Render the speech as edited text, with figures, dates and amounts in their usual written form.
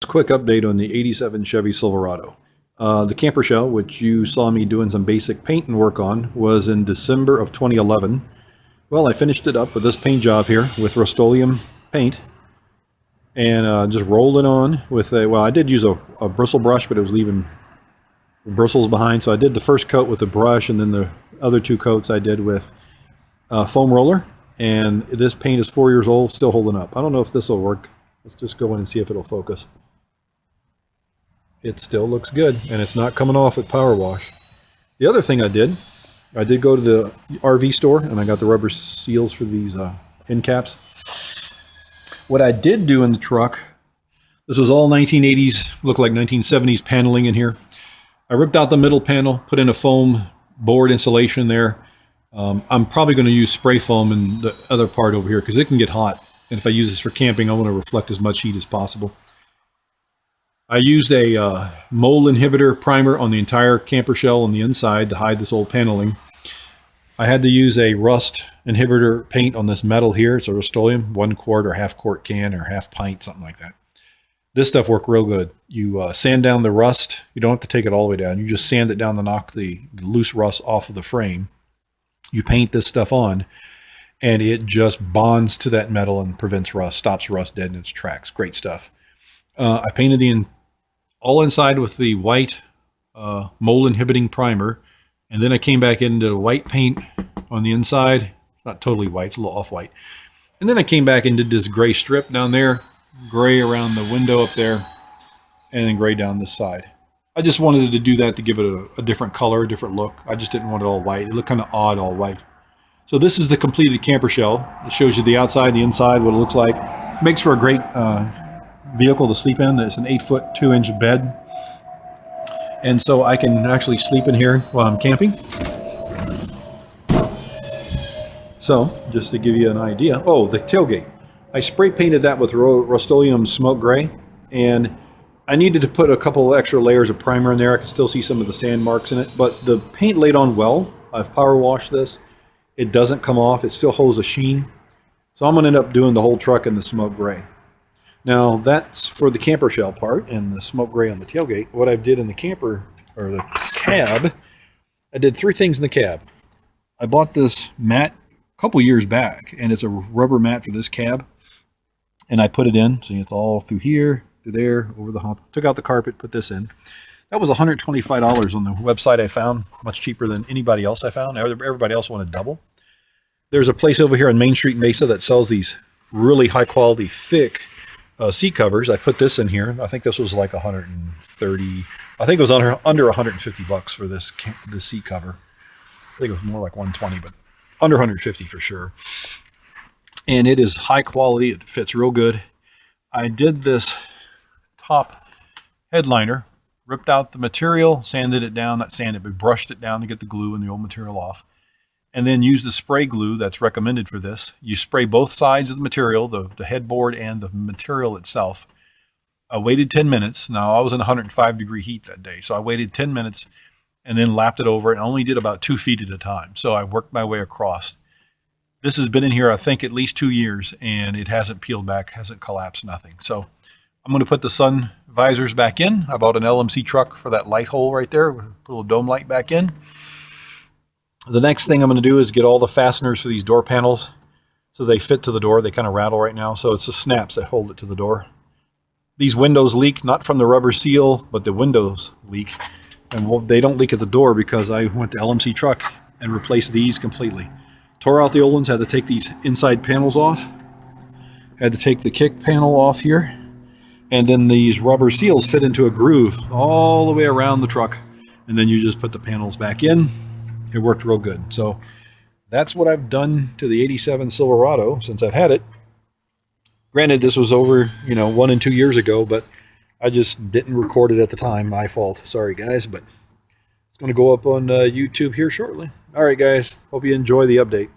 quick update on the 87 Chevy Silverado. The camper shell, which you saw me doing some basic paint and work on, was in December of 2011. Well, I finished it up with this paint job here with Rust-Oleum paint and just rolled it on with a, well, I did use a bristle brush, but it was leaving bristles behind. So I did the first coat with the brush, and then the other two coats I did with foam roller. And this paint is 4 years old, still holding up. I don't know if this will work. Let's just go in and see if it'll focus. It still looks good, and it's not coming off at power wash. The other thing I did go to the RV store, and I got the rubber seals for these end caps. What I did do in the truck, this was all 1980s, looked like 1970s paneling in here. I ripped out the middle panel, put in a foam board insulation there. I'm probably going to use spray foam in the other part over here because it can get hot. And if I use this for camping, I want to reflect as much heat as possible. I used a mold inhibitor primer on the entire camper shell on the inside to hide this old paneling. I had to use a rust inhibitor paint on this metal here. It's a Rust-Oleum 1 quart or half quart can or half pint, something like that. This stuff worked real good. You sand down the rust. You don't have to take it all the way down. You just sand it down to knock the loose rust off of the frame. You paint this stuff on, and it just bonds to that metal and prevents rust, stops rust dead in its tracks. Great stuff. I painted all inside with the white mold inhibiting primer, and then I came back into the white paint on the inside. Not totally white, it's a little off-white. And then I came back and did this gray strip down there, gray around the window up there, and then gray down this side. I just wanted to do that to give it a different color, a different look. I just didn't want it all white. It looked kind of odd all white. So this is the completed camper shell. It shows you the outside, the inside, what it looks like. Makes for a great vehicle to sleep in. It's an 8-foot 2-inch bed. And so I can actually sleep in here while I'm camping. So just to give you an idea. Oh, the tailgate. I spray painted that with Rust-Oleum smoke gray, and I needed to put a couple extra layers of primer in there. I can still see some of the sand marks in it, but the paint laid on well. I've power washed this. It doesn't come off. It still holds a sheen. So I'm going to end up doing the whole truck in the smoke gray. Now that's for the camper shell part and the smoke gray on the tailgate. What I did in the camper, or the cab, I did 3 things in the cab. I bought this mat a couple years back, and it's a rubber mat for this cab. And I put it in, so it's all through here, through there, over the hump. Took out the carpet, put this in. That was $125 on the website I found, much cheaper than anybody else I found. Everybody else wanted double. There's a place over here on Main Street in Mesa that sells these really high quality, thick seat covers. I put this in here. I think this was like 130. I think it was under $150 for this seat cover. I think it was more like 120, but under 150 for sure. And it is high quality. It fits real good. I did this top headliner, ripped out the material, sanded it down, not sanded, but brushed it down to get the glue and the old material off. And then use the spray glue that's recommended for this. You spray both sides of the material, the headboard and the material itself. I waited 10 minutes. Now, I was in 105-degree heat that day, so I waited 10 minutes and then lapped it over and only did about 2 feet at a time. So I worked my way across. This has been in here, I think, at least 2 years, and it hasn't peeled back, hasn't collapsed, nothing. So I'm going to put the sun visors back in. I bought an LMC truck for that light hole right there. Put a little dome light back in. The next thing I'm going to do is get all the fasteners for these door panels so they fit to the door. They kind of rattle right now, so it's the snaps that hold it to the door. These windows leak, not from the rubber seal, but the windows leak. And they don't leak at the door because I went to LMC truck and replaced these completely. Tore out the old ones, had to take these inside panels off. Had to take the kick panel off here. And then these rubber seals fit into a groove all the way around the truck. And then you just put the panels back in. It worked real good. So that's what I've done to the 87 Silverado since I've had it. Granted, this was over, 1 and 2 years ago, but I just didn't record it at the time. My fault. Sorry, guys, but it's going to go up on YouTube here shortly. All right, guys. Hope you enjoy the update.